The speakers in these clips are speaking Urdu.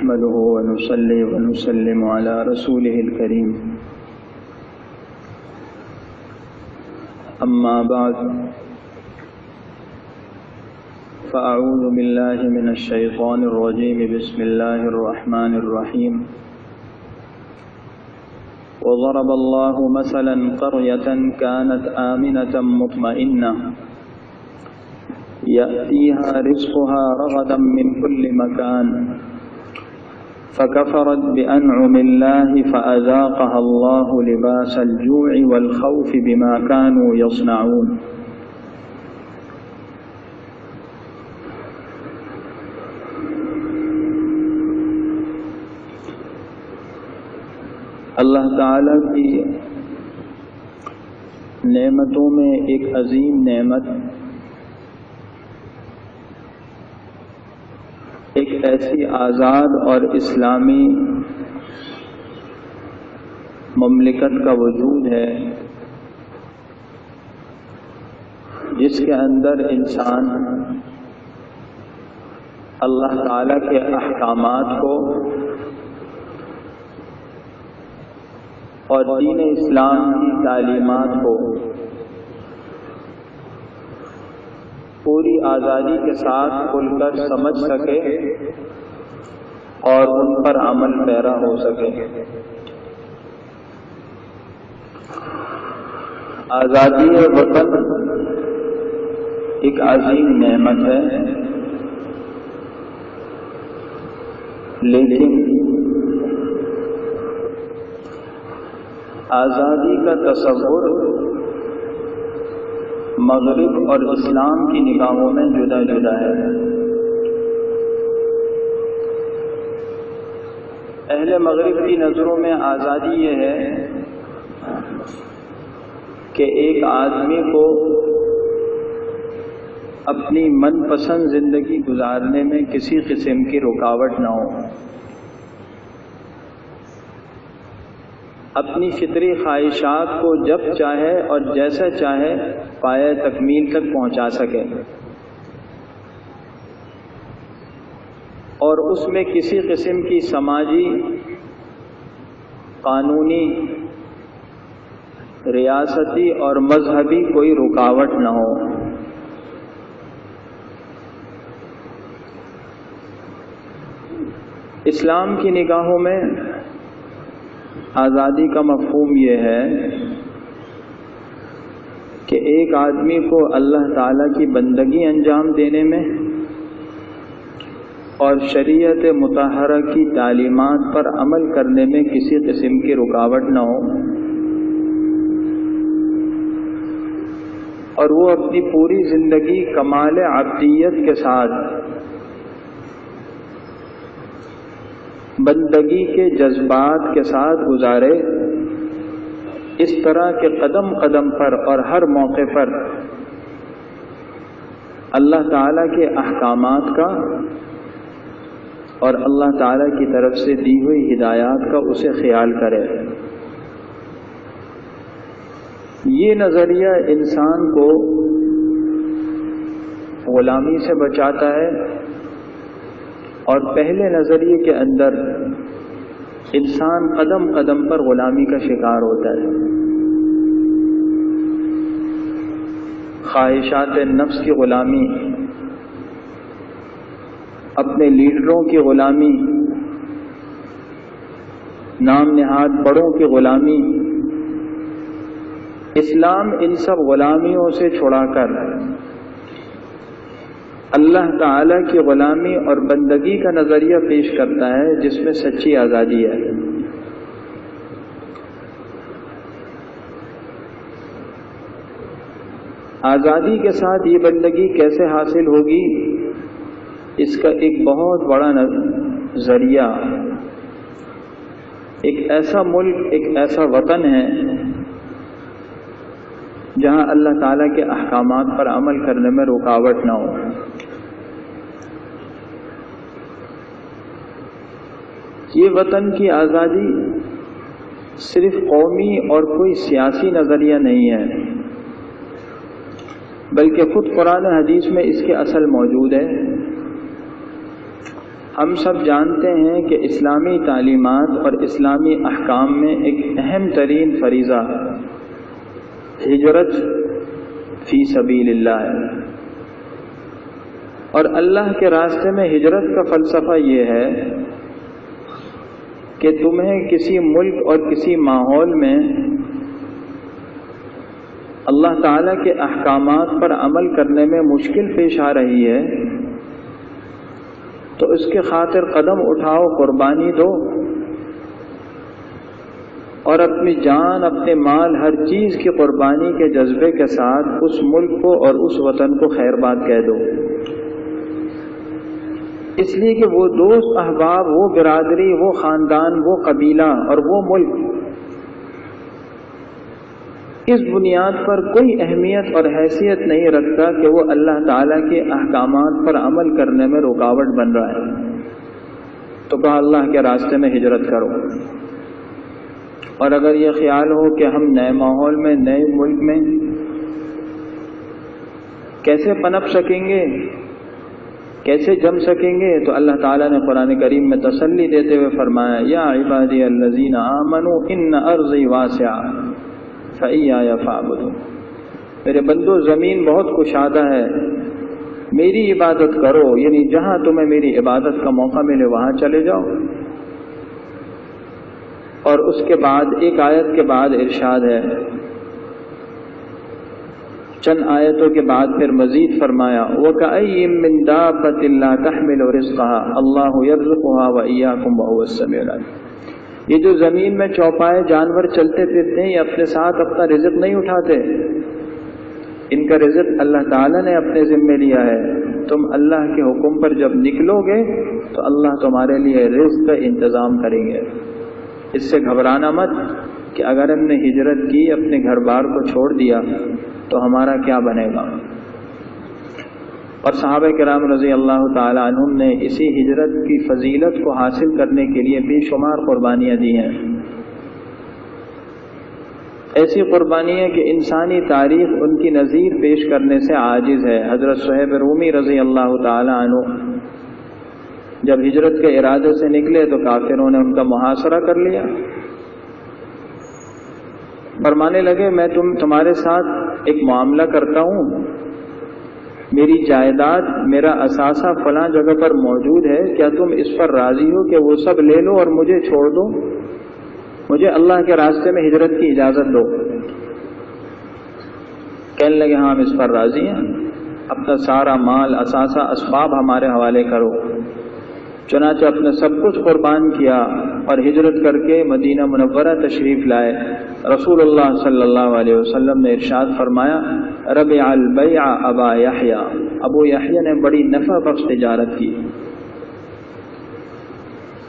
نحمده ونصلي ونسلم على رسوله الكريم أما بعد فأعوذ بالله من الشيطان الرجيم بسم الله الرحمن الرحيم وضرب الله مثلا قرية كانت آمنة مطمئنة يأتيها رزقها رغدا من كل مكان فكفرت بأنعم الله فأذاقها الله لباس الجوع والخوف بما كانوا يصنعون. اللہ تعالیٰ کی نعمتوں میں ایک عظیم نعمت ایک ایسی آزاد اور اسلامی مملکت کا وجود ہے جس کے اندر انسان اللہ تعالیٰ کے احکامات کو اور دین اسلام کی تعلیمات کو پوری آزادی کے ساتھ کھل کر سمجھ سکے اور ان پر عمل پیرا ہو سکے. آزادی وطن ایک عظیم نعمت ہے، لیکن آزادی کا تصور مغرب اور اسلام کی نگاہوں میں جدا جدا ہے. اہل مغرب کی نظروں میں آزادی یہ ہے کہ ایک آدمی کو اپنی من پسند زندگی گزارنے میں کسی قسم کی رکاوٹ نہ ہو، اپنی فطری خواہشات کو جب چاہے اور جیسا چاہے پایہ تکمیل تک پہنچا سکے، اور اس میں کسی قسم کی سماجی، قانونی، ریاستی اور مذہبی کوئی رکاوٹ نہ ہو. اسلام کی نگاہوں میں آزادی کا مفہوم یہ ہے کہ ایک آدمی کو اللہ تعالیٰ کی بندگی انجام دینے میں اور شریعت مطہرہ کی تعلیمات پر عمل کرنے میں کسی قسم کی رکاوٹ نہ ہو، اور وہ اپنی پوری زندگی کمال عبدیت کے ساتھ بندگی کے جذبات کے ساتھ گزارے. اس طرح کے قدم قدم پر اور ہر موقع پر اللہ تعالیٰ کے احکامات کا اور اللہ تعالیٰ کی طرف سے دی ہوئی ہدایات کا اسے خیال کرے. یہ نظریہ انسان کو غلامی سے بچاتا ہے، اور پہلے نظریے کے اندر انسان قدم قدم پر غلامی کا شکار ہوتا ہے. خواہشات نفس کی غلامی، اپنے لیڈروں کی غلامی، نام نہاد بڑوں کی غلامی. اسلام ان سب غلامیوں سے چھڑا کر اللہ تعالیٰ کی غلامی اور بندگی کا نظریہ پیش کرتا ہے جس میں سچی آزادی ہے. آزادی کے ساتھ یہ بندگی کیسے حاصل ہوگی، اس کا ایک بہت بڑا ذریعہ ایک ایسا ملک، ایک ایسا وطن ہے جہاں اللہ تعالیٰ کے احکامات پر عمل کرنے میں رکاوٹ نہ ہو. یہ وطن کی آزادی صرف قومی اور کوئی سیاسی نظریہ نہیں ہے، بلکہ خود قرآن و حدیث میں اس کے اصل موجود ہے. ہم سب جانتے ہیں کہ اسلامی تعلیمات اور اسلامی احکام میں ایک اہم ترین فریضہ ہجرت فی سبیل اللہ ہے، اور اللہ کے راستے میں ہجرت کا فلسفہ یہ ہے کہ تمہیں کسی ملک اور کسی ماحول میں اللہ تعالیٰ کے احکامات پر عمل کرنے میں مشکل پیش آ رہی ہے تو اس کے خاطر قدم اٹھاؤ، قربانی دو، اور اپنی جان، اپنے مال، ہر چیز کی قربانی کے جذبے کے ساتھ اس ملک کو اور اس وطن کو خیر بات کہہ دو، اس لیے کہ وہ دوست احباب، وہ برادری، وہ خاندان، وہ قبیلہ اور وہ ملک اس بنیاد پر کوئی اہمیت اور حیثیت نہیں رکھتا کہ وہ اللہ تعالیٰ کے احکامات پر عمل کرنے میں رکاوٹ بن رہا ہے، تو کہا اللہ کے راستے میں ہجرت کرو۔ اور اگر یہ خیال ہو کہ ہم نئے ماحول میں، نئے ملک میں کیسے پنپ سکیں گے، کیسے جم سکیں گے، تو اللہ تعالیٰ نے قرآن کریم میں تسلی دیتے ہوئے فرمایا یا عبادی الذین آمنوا ان ارضی واسعہ فإیایا فاعبدون، میرے بندو زمین بہت کشادہ ہے، میری عبادت کرو، یعنی جہاں تمہیں میری عبادت کا موقع ملے وہاں چلے جاؤ۔ اور اس کے بعد ایک آیت کے بعد ارشاد ہے، چند آیتوں کے بعد پھر مزید فرمایا وَكَأَيٍّ مِّن دَابَّةٍ لَّا تَحْمِلُ رِزْقَهَا اللَّهُ يَرْزُقُهَا وَإِيَّاكُمْ وَهُوَ السَّمِيعُ الْعَلِيمُ۔ یہ جو زمین میں چوپائے جانور چلتے پھرتے ہیں، یہ اپنے ساتھ اپنا رزق نہیں اٹھاتے، ان کا رزق اللہ تعالیٰ نے اپنے ذمے لیا ہے۔ تم اللہ کے حکم پر جب نکلو گے تو اللہ تمہارے لیے رزق کا انتظام کریں گے۔ اس سے گھبرانا مت کہ اگر ہم نے ہجرت کی، اپنے گھر بار کو چھوڑ دیا تو ہمارا کیا بنے گا۔ اور صحابہ کرام رضی اللہ تعالی عنہم نے اسی ہجرت کی فضیلت کو حاصل کرنے کے لیے بے شمار قربانیاں دی ہیں، ایسی قربانیاں کہ انسانی تاریخ ان کی نظیر پیش کرنے سے عاجز ہے۔ حضرت صہیب رومی رضی اللہ تعالی عنہ جب ہجرت کے ارادے سے نکلے تو کافروں نے ان کا محاصرہ کر لیا، فرمانے لگے میں تمہارے ساتھ ایک معاملہ کرتا ہوں، میری جائیداد، میرا اثاثہ فلاں جگہ پر موجود ہے، کیا تم اس پر راضی ہو کہ وہ سب لے لو اور مجھے چھوڑ دو، مجھے اللہ کے راستے میں ہجرت کی اجازت دو۔ کہنے لگے ہاں ہم اس پر راضی ہیں، اپنا سارا مال، اثاثہ، اسباب ہمارے حوالے کرو۔ چنانچہ اپنے سب کچھ قربان کیا اور ہجرت کر کے مدینہ منورہ تشریف لائے۔ رسول اللہ صلی اللہ علیہ وسلم نے ارشاد فرمایا ربع البیع ابا یحییٰ، ابو یحییٰ نے بڑی نفع بخش تجارت کی۔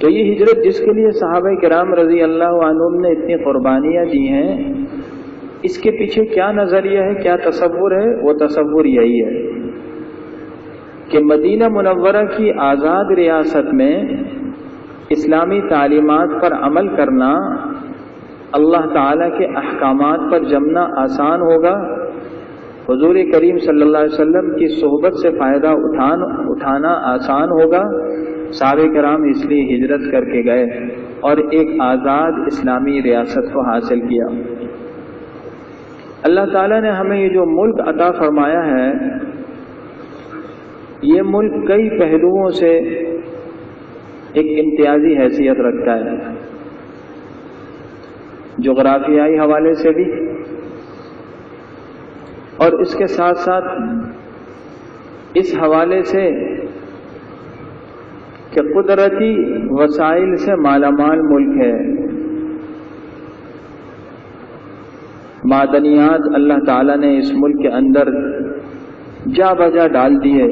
تو یہ ہجرت جس کے لیے صحابہ کرام رضی اللہ عنہم نے اتنی قربانیاں دی ہیں، اس کے پیچھے کیا نظریہ ہے، کیا تصور ہے؟ وہ تصور یہی ہے کہ مدینہ منورہ کی آزاد ریاست میں اسلامی تعلیمات پر عمل کرنا، اللہ تعالیٰ کے احکامات پر جمنا آسان ہوگا، حضور کریم صلی اللہ علیہ وسلم کی صحبت سے فائدہ اٹھانا آسان ہوگا۔ صحابہ کرام اس لیے ہجرت کر کے گئے اور ایک آزاد اسلامی ریاست کو حاصل کیا۔ اللہ تعالیٰ نے ہمیں یہ جو ملک عطا فرمایا ہے، یہ ملک کئی پہلوؤں سے ایک امتیازی حیثیت رکھتا ہے، جغرافیائی حوالے سے بھی، اور اس کے ساتھ ساتھ اس حوالے سے کہ قدرتی وسائل سے مالا مال ملک ہے۔ معدنیات اللہ تعالیٰ نے اس ملک کے اندر جا بجا ڈال دیے،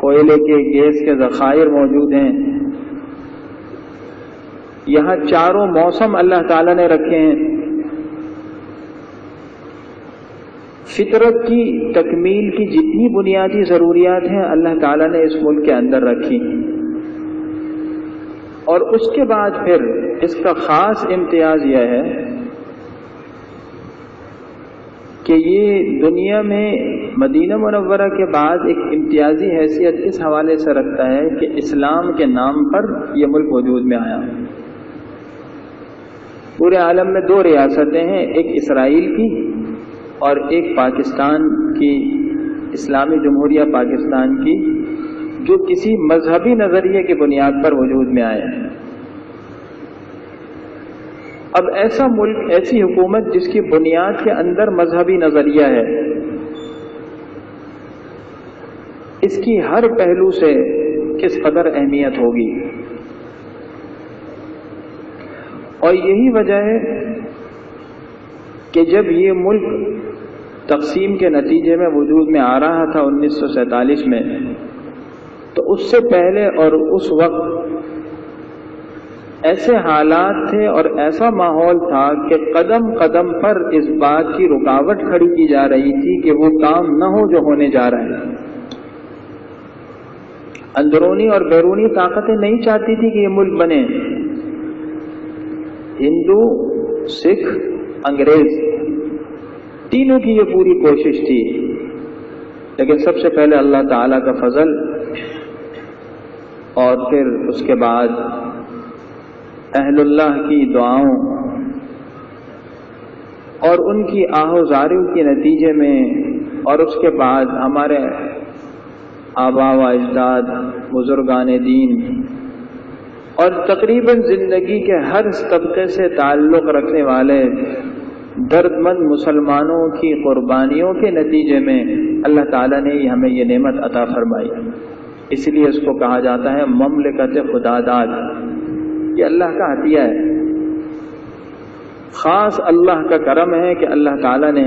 کوئلے کے، گیس کے ذخائر موجود ہیں، یہاں چاروں موسم اللہ تعالیٰ نے رکھے ہیں، فطرت کی تکمیل کی جتنی بنیادی ضروریات ہیں اللہ تعالیٰ نے اس ملک کے اندر رکھی، اور اس کے بعد پھر اس کا خاص امتیاز یہ ہے کہ یہ دنیا میں مدینہ منورہ کے بعد ایک امتیازی حیثیت اس حوالے سے رکھتا ہے کہ اسلام کے نام پر یہ ملک وجود میں آیا۔ پورے عالم میں دو ریاستیں ہیں، ایک اسرائیل کی اور ایک پاکستان کی، اسلامی جمہوریہ پاکستان کی، جو کسی مذہبی نظریے کی بنیاد پر وجود میں آئے ہیں۔ اب ایسا ملک، ایسی حکومت جس کی بنیاد کے اندر مذہبی نظریہ ہے، اس کی ہر پہلو سے کس قدر اہمیت ہوگی۔ اور یہی وجہ ہے کہ جب یہ ملک تقسیم کے نتیجے میں وجود میں آ رہا تھا 1947 میں، تو اس سے پہلے اور اس وقت ایسے حالات تھے اور ایسا ماحول تھا کہ قدم قدم پر اس بات کی رکاوٹ کھڑی کی جا رہی تھی کہ وہ کام نہ ہو جو ہونے جا رہا ہے۔ اندرونی اور بیرونی طاقتیں نہیں چاہتی تھی کہ یہ ملک بنے، ہندو، سکھ، انگریز، تینوں کی یہ پوری کوشش تھی، لیکن سب سے پہلے اللہ تعالیٰ کا فضل اور پھر اس کے بعد اہل اللہ کی دعاؤں اور ان کی آہوزاریوں کے نتیجے میں، اور اس کے بعد ہمارے آبا و اجداد، بزرگان دین اور تقریباً زندگی کے ہر طبقے سے تعلق رکھنے والے درد مند مسلمانوں کی قربانیوں کے نتیجے میں اللہ تعالیٰ نے ہمیں یہ نعمت عطا فرمائی۔ اس لیے اس کو کہا جاتا ہے مملکت خدا داد۔ یہ اللہ کا عطیہ ہے، خاص اللہ کا کرم ہے کہ اللہ تعالیٰ نے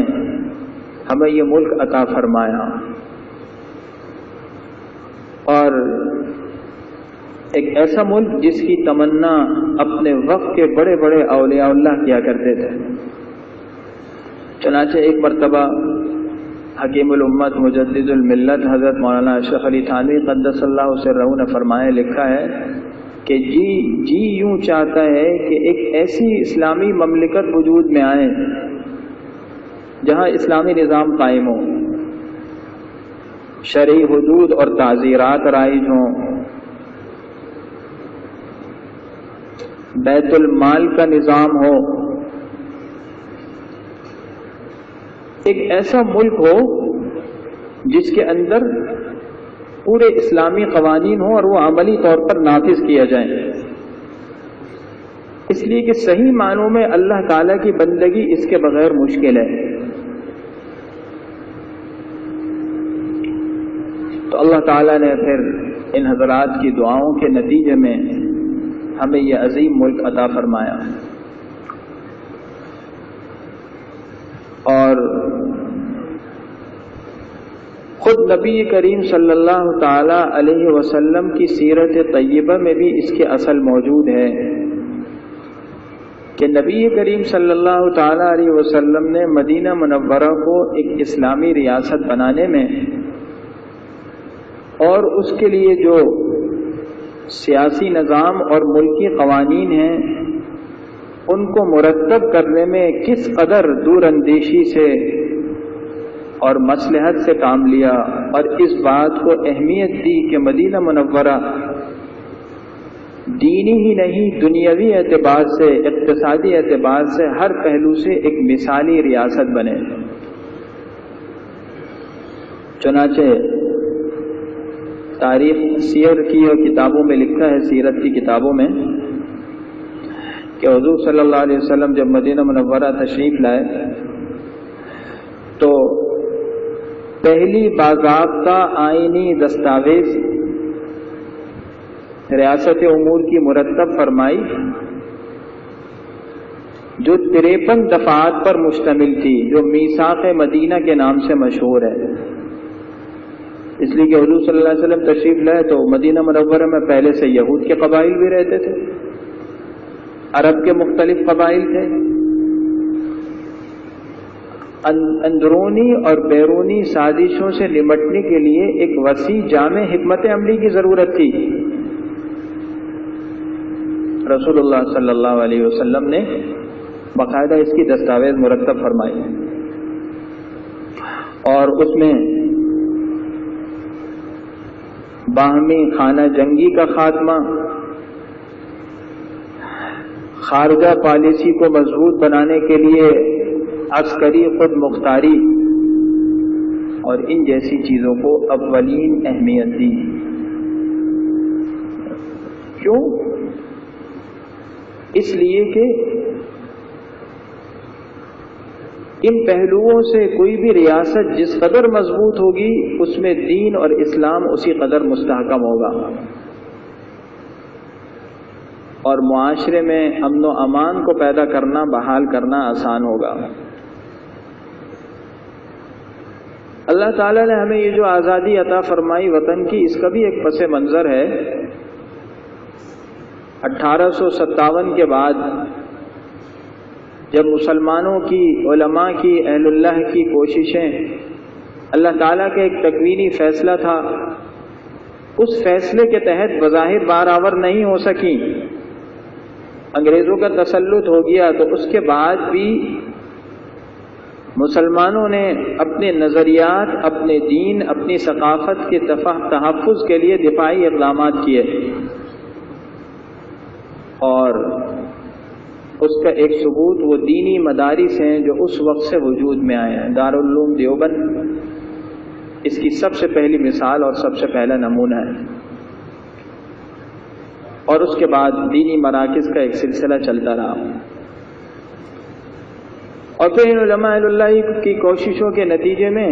ہمیں یہ ملک عطا فرمایا۔ اور ایک ایسا ملک جس کی تمنا اپنے وقت کے بڑے بڑے اولیاء اللہ کیا کرتے تھے۔ چنانچہ ایک مرتبہ حکیم الامت مجدد الملت حضرت مولانا اشرف علی تھانوی قدس اللہ سرہ نے فرمایا، لکھا ہے کہ جی یوں چاہتا ہے کہ ایک ایسی اسلامی مملکت وجود میں آئے جہاں اسلامی نظام قائم ہو، شرعی حدود اور تعزیرات رائج ہوں، بیت المال کا نظام ہو، ایک ایسا ملک ہو جس کے اندر پورے اسلامی قوانین ہوں اور وہ عملی طور پر نافذ کیا جائیں۔ اس لیے کہ صحیح معنوں میں اللہ تعالیٰ کی بندگی اس کے بغیر مشکل ہے۔ تو اللہ تعالیٰ نے پھر ان حضرات کی دعاؤں کے نتیجے میں ہمیں یہ عظیم ملک عطا فرمایا۔ اور خود نبی کریم صلی اللہ تعالی علیہ وسلم کی سیرت طیبہ میں بھی اس کے اصل موجود ہے کہ نبی کریم صلی اللہ تعالی علیہ وسلم نے مدینہ منورہ کو ایک اسلامی ریاست بنانے میں اور اس کے لیے جو سیاسی نظام اور ملکی قوانین ہیں ان کو مرتب کرنے میں کس قدر دور اندیشی سے اور مصلحت سے کام لیا، اور اس بات کو اہمیت دی کہ مدینہ منورہ دینی ہی نہیں دنیاوی اعتبار سے، اقتصادی اعتبار سے، ہر پہلو سے ایک مثالی ریاست بنے۔ چنانچہ تاریخ سیر کی اور کتابوں میں لکھا ہے، سیرت کی کتابوں میں، کہ حضور صلی اللہ علیہ وسلم جب مدینہ منورہ تشریف لائے تو پہلی باضابطہ آئینی دستاویز ریاست امور کی مرتب فرمائی جو 53 دفعات پر مشتمل تھی، جو میثاق مدینہ کے نام سے مشہور ہے۔ اس لیے کہ حضور صلی اللہ علیہ وسلم تشریف لائے تو مدینہ منورہ میں پہلے سے یہود کے قبائل بھی رہتے تھے، عرب کے مختلف قبائل تھے۔ اندرونی اور بیرونی سازشوں سے نمٹنے کے لیے ایک وسیع جامع حکمت عملی کی ضرورت تھی۔ رسول اللہ صلی اللہ علیہ وسلم نے باقاعدہ اس کی دستاویز مرتب فرمائی۔ اور اس میں باہمی خانہ جنگی کا خاتمہ، خارجہ پالیسی کو مضبوط بنانے کے لیے عسکری خود مختاری اور ان جیسی چیزوں کو اولین اہمیت دی۔ کیوں؟ اس لیے کہ ان پہلوؤں سے کوئی بھی ریاست جس قدر مضبوط ہوگی اس میں دین اور اسلام اسی قدر مستحکم ہوگا، اور معاشرے میں امن و امان کو پیدا کرنا، بحال کرنا آسان ہوگا۔ اللہ تعالیٰ نے ہمیں یہ جو آزادی عطا فرمائی وطن کی، اس کا بھی ایک پس منظر ہے۔ 1857 کے بعد جب مسلمانوں کی، علماء کی، اہل اللہ کی کوششیں، اللہ تعالیٰ کا ایک تکوینی فیصلہ تھا، اس فیصلے کے تحت بظاہر بارآور نہیں ہو سکی، انگریزوں کا تسلط ہو گیا، تو اس کے بعد بھی مسلمانوں نے اپنے نظریات، اپنے دین، اپنی ثقافت کے تحفظ کے لیے دفاعی اقدامات کیے، اور اس کا ایک ثبوت وہ دینی مدارس ہیں جو اس وقت سے وجود میں آئے ہیں۔ دارالعلوم دیوبند اس کی سب سے پہلی مثال اور سب سے پہلا نمونہ ہے، اور اس کے بعد دینی مراکز کا ایک سلسلہ چلتا رہا، اور پھر ان علماء اللہ کی کوششوں کے نتیجے میں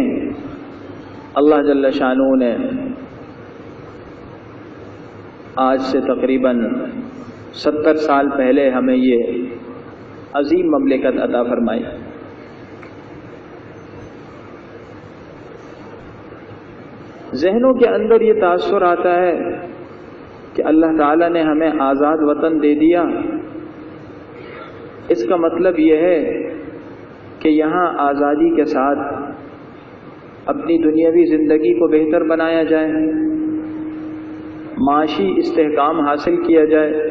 اللہ جل شانہ نے آج سے تقریباً 70 سال پہلے ہمیں یہ عظیم مملکت عطا فرمائی۔ ذہنوں کے اندر یہ تاثر آتا ہے کہ اللہ تعالیٰ نے ہمیں آزاد وطن دے دیا، اس کا مطلب یہ ہے کہ یہاں آزادی کے ساتھ اپنی دنیاوی زندگی کو بہتر بنایا جائے، معاشی استحکام حاصل کیا جائے،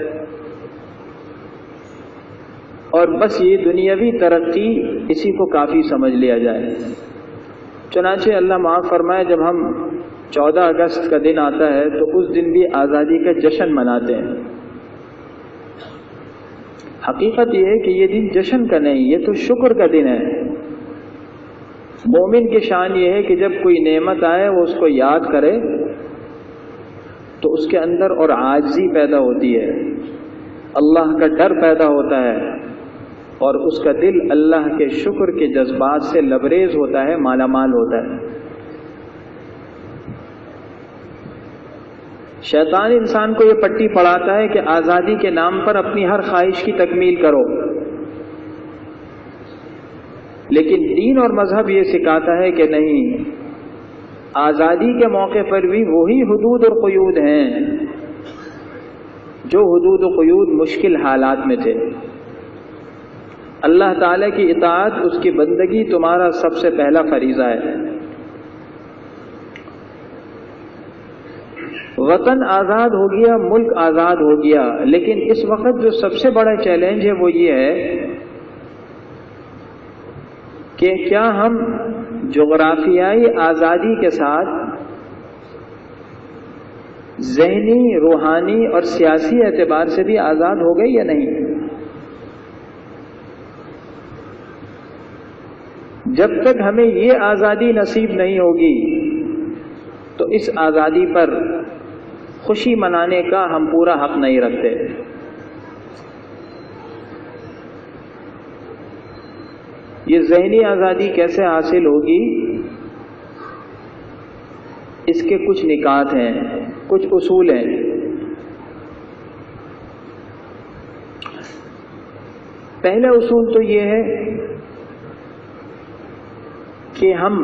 اور بس یہ دنیاوی ترقی اسی کو کافی سمجھ لیا جائے۔ چنانچہ اللہ معاف فرمائے، جب ہم 14 اگست کا دن آتا ہے تو اس دن بھی آزادی کا جشن مناتے ہیں۔ حقیقت یہ ہے کہ یہ دن جشن کا نہیں، یہ تو شکر کا دن ہے۔ مومن کی شان یہ ہے کہ جب کوئی نعمت آئے وہ اس کو یاد کرے تو اس کے اندر اور عاجزی پیدا ہوتی ہے، اللہ کا ڈر پیدا ہوتا ہے، اور اس کا دل اللہ کے شکر کے جذبات سے لبریز ہوتا ہے، مالا مال ہوتا ہے۔ شیطان انسان کو یہ پٹی پڑھاتا ہے کہ آزادی کے نام پر اپنی ہر خواہش کی تکمیل کرو، لیکن دین اور مذہب یہ سکھاتا ہے کہ نہیں، آزادی کے موقع پر بھی وہی حدود اور قیود ہیں جو حدود و قیود مشکل حالات میں تھے۔ اللہ تعالیٰ کی اطاعت، اس کی بندگی تمہارا سب سے پہلا فریضہ ہے۔ وطن آزاد ہو گیا، ملک آزاد ہو گیا، لیکن اس وقت جو سب سے بڑا چیلنج ہے وہ یہ ہے کہ کیا ہم جغرافیائی آزادی کے ساتھ ذہنی، روحانی اور سیاسی اعتبار سے بھی آزاد ہو گئے یا نہیں؟ جب تک ہمیں یہ آزادی نصیب نہیں ہوگی تو اس آزادی پر خوشی منانے کا ہم پورا حق نہیں رکھتے۔ یہ ذہنی آزادی کیسے حاصل ہوگی؟ اس کے کچھ نکات ہیں، کچھ اصول ہیں۔ پہلا اصول تو یہ ہے کہ ہم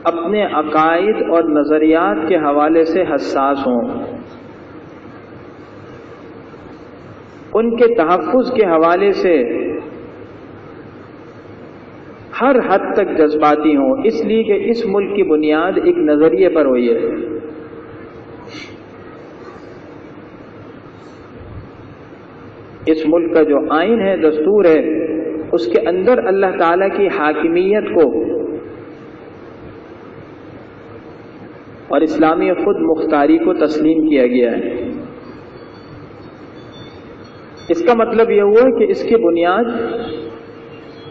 اپنے عقائد اور نظریات کے حوالے سے حساس ہوں، ان کے تحفظ کے حوالے سے ہر حد تک جذباتی ہوں، اس لیے کہ اس ملک کی بنیاد ایک نظریے پر ہوئی ہے۔ اس ملک کا جو آئین ہے، دستور ہے، اس کے اندر اللہ تعالیٰ کی حاکمیت کو اور اسلامی خود مختاری کو تسلیم کیا گیا ہے۔ اس کا مطلب یہ ہوا کہ اس کی بنیاد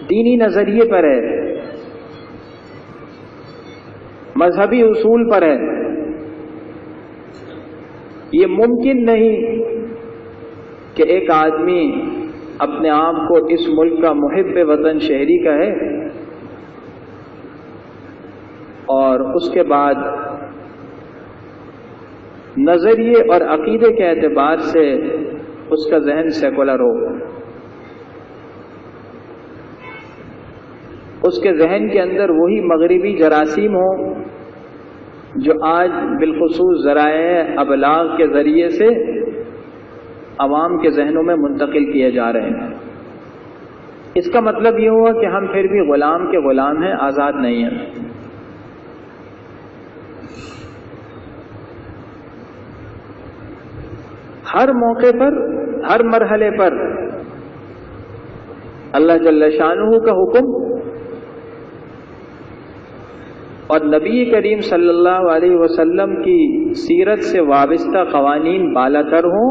دینی نظریے پر ہے، مذہبی اصول پر ہے۔ یہ ممکن نہیں کہ ایک آدمی اپنے آپ کو اس ملک کا محب وطن شہری کا ہے اور اس کے بعد نظریے اور عقیدے کے اعتبار سے اس کا ذہن سیکولر ہو، اس کے ذہن کے اندر وہی مغربی جراثیم ہو جو آج بالخصوص ذرائع ابلاغ کے ذریعے سے عوام کے ذہنوں میں منتقل کیے جا رہے ہیں۔ اس کا مطلب یہ ہوا کہ ہم پھر بھی غلام کے غلام ہیں، آزاد نہیں ہیں۔ ہر موقع پر، ہر مرحلے پر اللہ جل شانہ کا حکم اور نبی کریم صلی اللہ علیہ وسلم کی سیرت سے وابستہ قوانین بالا تر ہوں،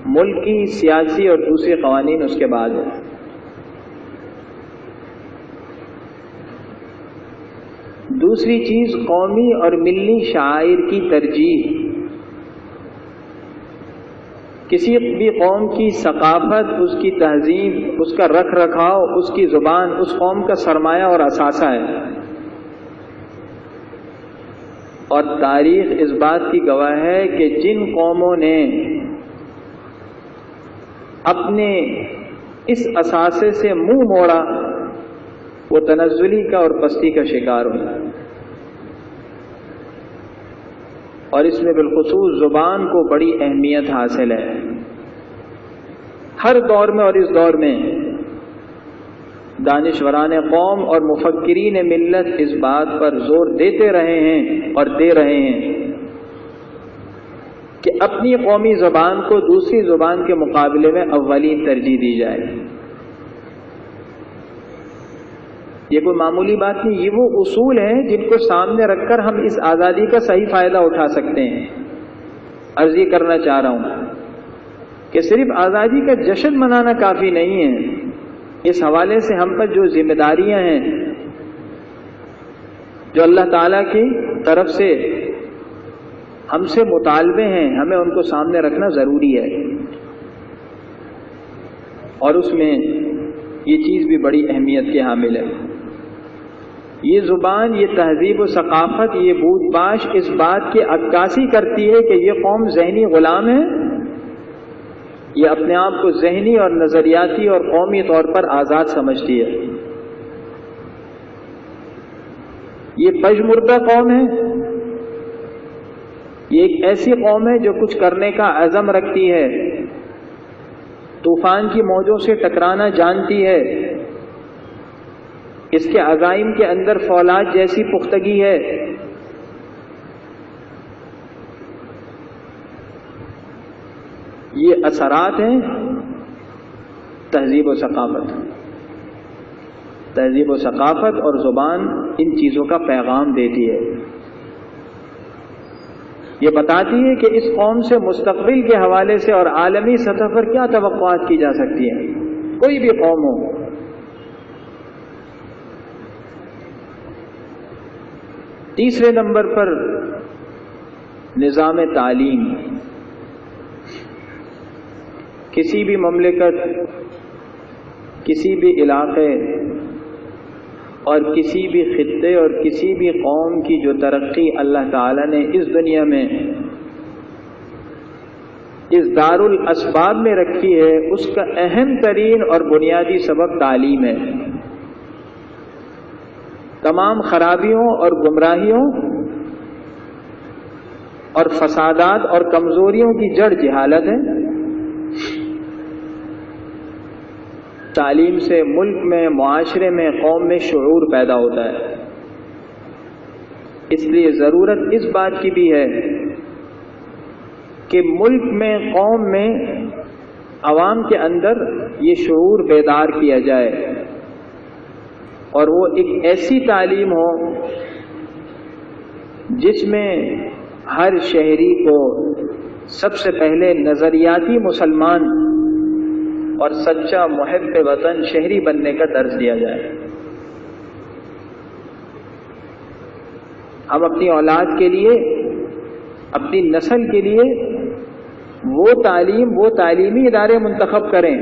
ملکی، سیاسی اور دوسرے قوانین اس کے بعد ہیں۔ دوسری چیز قومی اور ملی شعائر کی ترجیح۔ کسی بھی قوم کی ثقافت، اس کی تہذیب، اس کا رکھ رکھاؤ، اس کی زبان اس قوم کا سرمایہ اور اثاثہ ہے، اور تاریخ اس بات کی گواہ ہے کہ جن قوموں نے اپنے اس اثاثے سے منہ موڑا وہ تنزلی کا اور پستی کا شکار ہوئی، اور اس میں بالخصوص زبان کو بڑی اہمیت حاصل ہے۔ ہر دور میں اور اس دور میں دانشوران قوم اور مفکرین ملت اس بات پر زور دیتے رہے ہیں اور دے رہے ہیں کہ اپنی قومی زبان کو دوسری زبان کے مقابلے میں اولین ترجیح دی جائے۔ یہ کوئی معمولی بات نہیں، یہ وہ اصول ہیں جن کو سامنے رکھ کر ہم اس آزادی کا صحیح فائدہ اٹھا سکتے ہیں۔ عرض یہ کرنا چاہ رہا ہوں کہ صرف آزادی کا جشن منانا کافی نہیں ہے، اس حوالے سے ہم پر جو ذمہ داریاں ہیں، جو اللہ تعالیٰ کی طرف سے ہم سے مطالبے ہیں، ہمیں ان کو سامنے رکھنا ضروری ہے، اور اس میں یہ چیز بھی بڑی اہمیت کے حامل ہے۔ یہ زبان، یہ تہذیب و ثقافت، یہ بود باش اس بات کی عکاسی کرتی ہے کہ یہ قوم ذہنی غلام ہے، یہ اپنے آپ کو ذہنی اور نظریاتی اور قومی طور پر آزاد سمجھتی ہے۔ یہ پژمردہ قوم ہے، یہ ایک ایسی قوم ہے جو کچھ کرنے کا عزم رکھتی ہے، طوفان کی موجوں سے ٹکرانا جانتی ہے، اس کے عزائم کے اندر فولاد جیسی پختگی ہے۔ یہ اثرات ہیں تہذیب و ثقافت۔ تہذیب و ثقافت اور زبان ان چیزوں کا پیغام دیتی ہے، یہ بتاتی ہے کہ اس قوم سے مستقبل کے حوالے سے اور عالمی سطح پر کیا توقعات کی جا سکتی ہیں، کوئی بھی قوم ہو۔ تیسرے نمبر پر نظام تعلیم۔ کسی بھی مملکت، کسی بھی علاقے اور کسی بھی خطے اور کسی بھی قوم کی جو ترقی اللہ تعالیٰ نے اس دنیا میں اس دار الاسباب میں رکھی ہے، اس کا اہم ترین اور بنیادی سبب تعلیم ہے۔ تمام خرابیوں اور گمراہیوں اور فسادات اور کمزوریوں کی جڑ جہالت ہے۔ تعلیم سے ملک میں، معاشرے میں، قوم میں شعور پیدا ہوتا ہے۔ اس لیے ضرورت اس بات کی بھی ہے کہ ملک میں، قوم میں، عوام کے اندر یہ شعور بیدار کیا جائے، اور وہ ایک ایسی تعلیم ہو جس میں ہر شہری کو سب سے پہلے نظریاتی مسلمان اور سچا محب وطن شہری بننے کا درس دیا جائے. ہم اپنی اولاد کے لیے، اپنی نسل کے لیے وہ تعلیمی ادارے منتخب کریں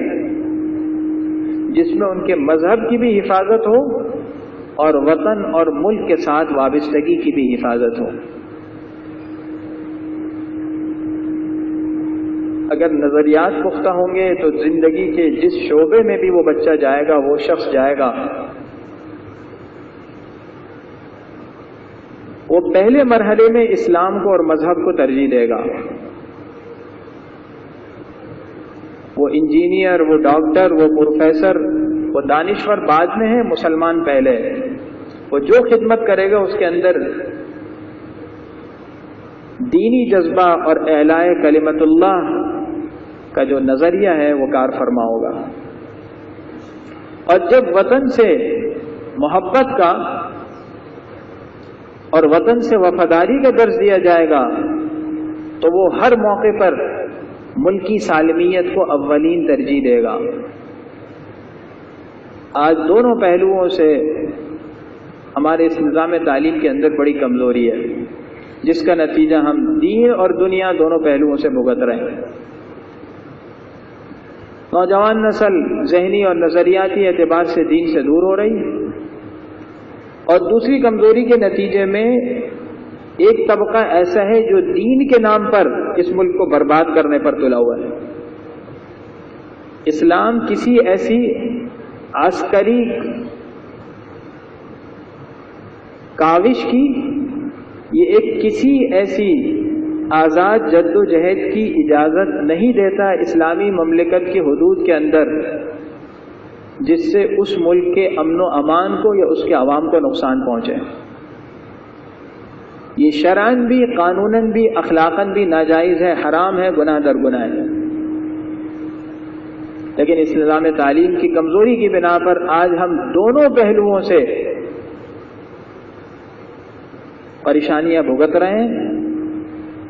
جس میں ان کے مذہب کی بھی حفاظت ہو اور وطن اور ملک کے ساتھ وابستگی کی بھی حفاظت ہو. اگر نظریات پختہ ہوں گے تو زندگی کے جس شعبے میں بھی وہ بچہ جائے گا، وہ شخص جائے گا، وہ پہلے مرحلے میں اسلام کو اور مذہب کو ترجیح دے گا. وہ انجینئر، وہ ڈاکٹر، وہ پروفیسر، وہ دانشور بعد میں ہے، مسلمان پہلے. وہ جو خدمت کرے گا اس کے اندر دینی جذبہ اور اعلاء کلمت اللہ کا جو نظریہ ہے وہ کار فرما ہوگا. اور جب وطن سے محبت کا اور وطن سے وفاداری کا درس دیا جائے گا تو وہ ہر موقع پر ملکی سالمیت کو اولین ترجیح دے گا. آج دونوں پہلوؤں سے ہمارے اس نظام تعلیم کے اندر بڑی کمزوری ہے، جس کا نتیجہ ہم دین اور دنیا دونوں پہلوؤں سے بھگت رہے ہیں. نوجوان نسل ذہنی اور نظریاتی اعتبار سے دین سے دور ہو رہی ہے، اور دوسری کمزوری کے نتیجے میں ایک طبقہ ایسا ہے جو دین کے نام پر اس ملک کو برباد کرنے پر تلا ہوا ہے. اسلام کسی ایسی عسکری کاوش کی، یہ ایک کسی ایسی آزاد جد و جہد کی اجازت نہیں دیتا اسلامی مملکت کی حدود کے اندر جس سے اس ملک کے امن و امان کو یا اس کے عوام کو نقصان پہنچے. یہ شرعاً بھی، قانوناً بھی، اخلاقاً بھی ناجائز ہے، حرام ہے، گناہ در گناہ ہے. لیکن اس نظام تعلیم کی کمزوری کی بنا پر آج ہم دونوں پہلوؤں سے پریشانیاں بھگت رہے ہیں،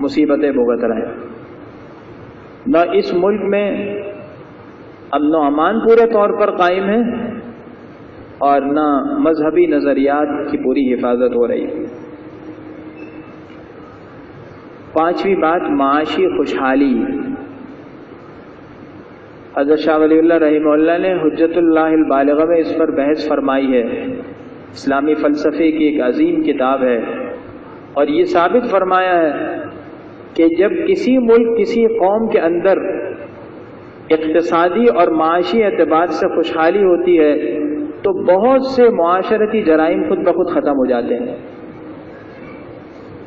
مصیبتیں بھگت رہے ہیں. نہ اس ملک میں امن و امان پورے طور پر قائم ہے اور نہ مذہبی نظریات کی پوری حفاظت ہو رہی ہے. پانچویں بات، معاشی خوشحالی. حضرت شاہ ولی اللہ رحمہ اللہ نے حجت اللہ البالغہ میں اس پر بحث فرمائی ہے. اسلامی فلسفے کی ایک عظیم کتاب ہے، اور یہ ثابت فرمایا ہے کہ جب کسی ملک، کسی قوم کے اندر اقتصادی اور معاشی اعتبار سے خوشحالی ہوتی ہے تو بہت سے معاشرتی جرائم خود بخود ختم ہو جاتے ہیں.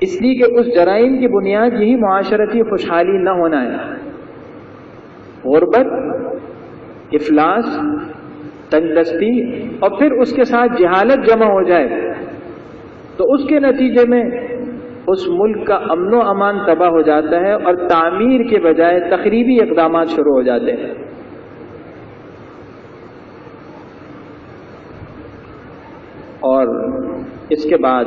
اس لیے کہ اس جرائم کی بنیاد یہی معاشرتی خوشحالی نہ ہونا ہے. غربت، افلاس، تنگدستی اور پھر اس کے ساتھ جہالت جمع ہو جائے تو اس کے نتیجے میں اس ملک کا امن و امان تباہ ہو جاتا ہے اور تعمیر کے بجائے تخریبی اقدامات شروع ہو جاتے ہیں. اور اس کے بعد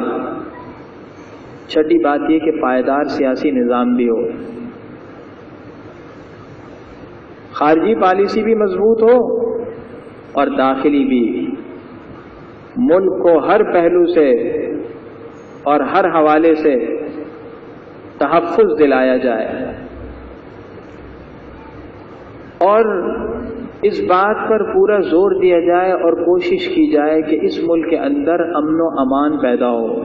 چھٹی بات یہ کہ پائیدار سیاسی نظام بھی ہو، خارجی پالیسی بھی مضبوط ہو اور داخلی بھی. ملک کو ہر پہلو سے اور ہر حوالے سے تحفظ دلایا جائے، اور اس بات پر پورا زور دیا جائے اور کوشش کی جائے کہ اس ملک کے اندر امن و امان پیدا ہو.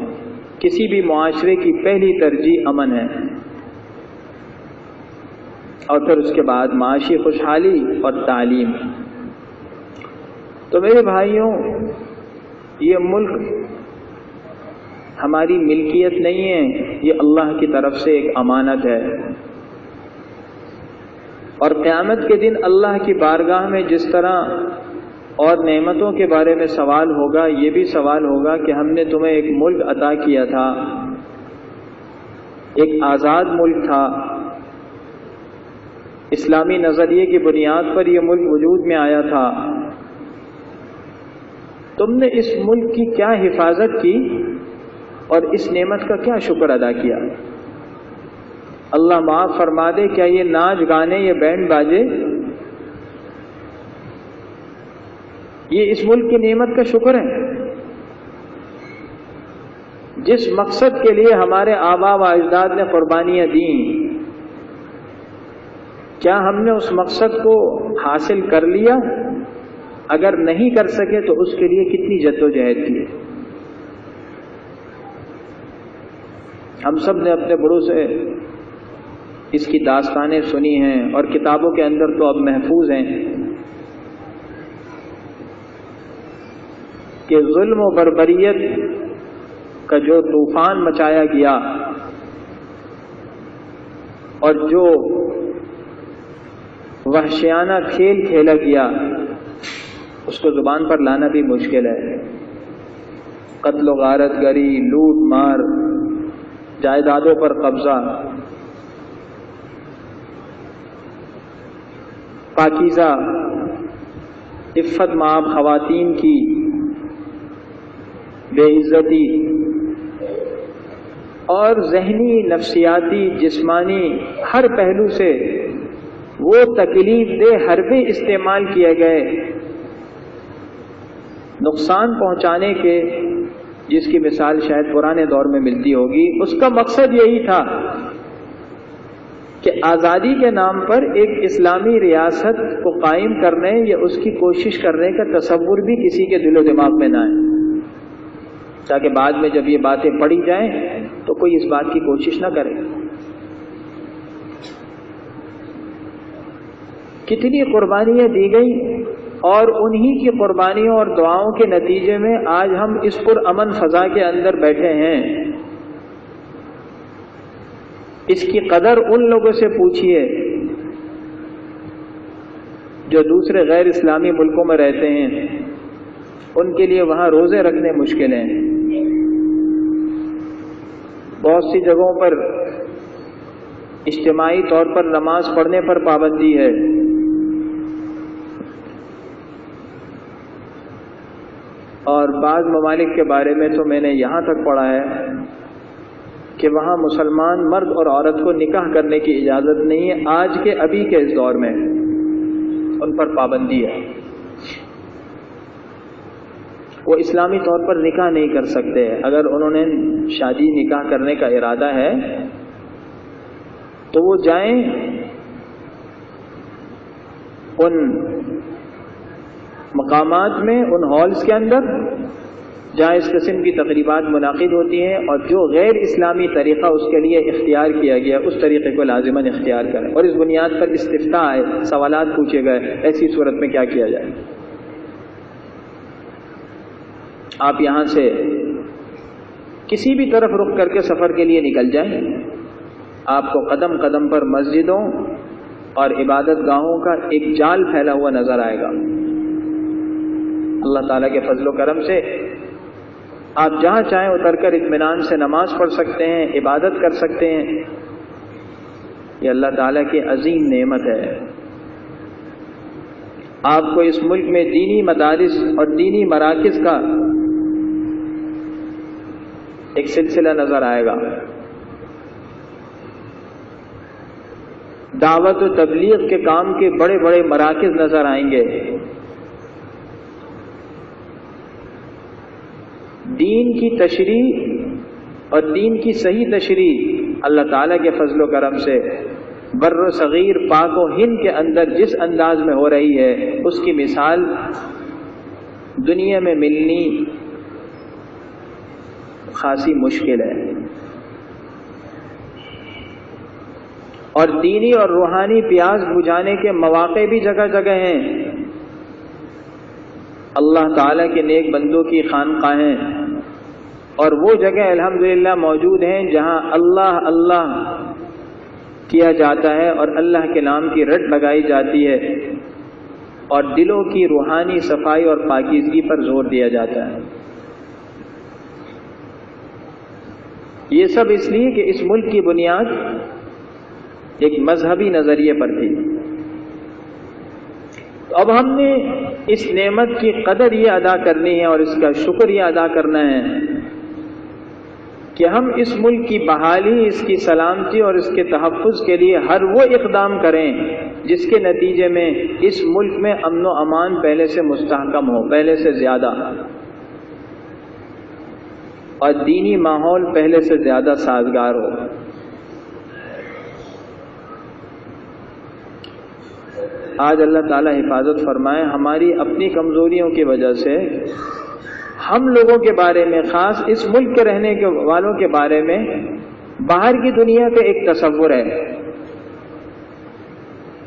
کسی بھی معاشرے کی پہلی ترجیح امن ہے، اور پھر اس کے بعد معاشی خوشحالی اور تعلیم. تو میرے بھائیوں، یہ ملک ہماری ملکیت نہیں ہے، یہ اللہ کی طرف سے ایک امانت ہے. اور قیامت کے دن اللہ کی بارگاہ میں جس طرح اور نعمتوں کے بارے میں سوال ہوگا، یہ بھی سوال ہوگا کہ ہم نے تمہیں ایک ملک عطا کیا تھا، ایک آزاد ملک تھا، اسلامی نظریے کی بنیاد پر یہ ملک وجود میں آیا تھا، تم نے اس ملک کی کیا حفاظت کی اور اس نعمت کا کیا شکر ادا کیا؟ اللہ معاف فرما دے، کیا یہ ناچ گانے، یہ بینڈ باجے، یہ اس ملک کی نعمت کا شکر ہے؟ جس مقصد کے لیے ہمارے آبا و اجداد نے قربانیاں دیں، کیا ہم نے اس مقصد کو حاصل کر لیا؟ اگر نہیں کر سکے تو اس کے لیے کتنی جدوجہد کی؟ ہم سب نے اپنے بڑوں سے اس کی داستانیں سنی ہیں اور کتابوں کے اندر تو اب محفوظ ہیں کہ ظلم و بربریت کا جو طوفان مچایا گیا اور جو وحشیانہ کھیل کھیلا گیا، اس کو زبان پر لانا بھی مشکل ہے۔ قتل و غارت گری، لوٹ مار، جائیدادوں پر قبضہ، پاکیزہ عفت مآب خواتین کی بے عزتی اور ذہنی، نفسیاتی، جسمانی ہر پہلو سے وہ تکلیف دہ حربے استعمال کیے گئے نقصان پہنچانے کے، جس کی مثال شاید پرانے دور میں ملتی ہوگی۔ اس کا مقصد یہی تھا کہ آزادی کے نام پر ایک اسلامی ریاست کو قائم کرنے یا اس کی کوشش کرنے کا تصور بھی کسی کے دل و دماغ میں نہ آئے، تاکہ بعد میں جب یہ باتیں پڑھی جائیں تو کوئی اس بات کی کوشش نہ کرے۔ کتنی قربانیاں دی گئی، اور انہی کی قربانیوں اور دعاؤں کے نتیجے میں آج ہم اس پرامن فضا کے اندر بیٹھے ہیں۔ اس کی قدر ان لوگوں سے پوچھئے جو دوسرے غیر اسلامی ملکوں میں رہتے ہیں، ان کے لیے وہاں روزے رکھنے مشکل ہیں، بہت سی جگہوں پر اجتماعی طور پر نماز پڑھنے پر پابندی ہے، اور بعض ممالک کے بارے میں تو میں نے یہاں تک پڑھا ہے کہ وہاں مسلمان مرد اور عورت کو نکاح کرنے کی اجازت نہیں ہے۔ آج کے ابھی کے اس دور میں ان پر پابندی ہے، وہ اسلامی طور پر نکاح نہیں کر سکتے۔ اگر انہوں نے شادی نکاح کرنے کا ارادہ ہے تو وہ جائیں ان مقامات میں، ان ہالز کے اندر جہاں اس قسم کی تقریبات منعقد ہوتی ہیں، اور جو غیر اسلامی طریقہ اس کے لیے اختیار کیا گیا اس طریقے کو لازماً اختیار کریں، اور اس بنیاد پر استفتاء آئے، سوالات پوچھے گئے، ایسی صورت میں کیا کیا جائے۔ آپ یہاں سے کسی بھی طرف رخ کر کے سفر کے لیے نکل جائیں، آپ کو قدم قدم پر مسجدوں اور عبادت گاہوں کا ایک جال پھیلا ہوا نظر آئے گا۔ اللہ تعالیٰ کے فضل و کرم سے آپ جہاں چاہیں اتر کر اطمینان سے نماز پڑھ سکتے ہیں، عبادت کر سکتے ہیں۔ یہ اللہ تعالیٰ کی عظیم نعمت ہے۔ آپ کو اس ملک میں دینی مدارس اور دینی مراکز کا ایک سلسلہ نظر آئے گا، دعوت و تبلیغ کے کام کے بڑے بڑے مراکز نظر آئیں گے، دین کی تشریح اور دین کی صحیح تشریح اللہ تعالیٰ کے فضل و کرم سے بر و صغیر پاک و ہند کے اندر جس انداز میں ہو رہی ہے، اس کی مثال دنیا میں ملنی خاصی مشکل ہے۔ اور دینی اور روحانی پیاس بجھانے کے مواقع بھی جگہ جگہ ہیں۔ اللہ تعالیٰ کے نیک بندوں کی خانقاہیں اور وہ جگہ الحمدللہ موجود ہیں جہاں اللہ اللہ کیا جاتا ہے اور اللہ کے نام کی رٹ لگائی جاتی ہے، اور دلوں کی روحانی صفائی اور پاکیزگی پر زور دیا جاتا ہے۔ یہ سب اس لیے کہ اس ملک کی بنیاد ایک مذہبی نظریے پر تھی۔ اب ہم نے اس نعمت کی قدر یہ ادا کرنی ہے اور اس کا شکر یہ ادا کرنا ہے کہ ہم اس ملک کی بحالی، اس کی سلامتی اور اس کے تحفظ کے لیے ہر وہ اقدام کریں جس کے نتیجے میں اس ملک میں امن و امان پہلے سے مستحکم ہو، پہلے سے زیادہ، اور دینی ماحول پہلے سے زیادہ سازگار ہو۔ آج اللہ تعالیٰ حفاظت فرمائے، ہماری اپنی کمزوریوں کی وجہ سے ہم لوگوں کے بارے میں، خاص اس ملک کے رہنے والوں کے بارے میں باہر کی دنیا کا ایک تصور ہے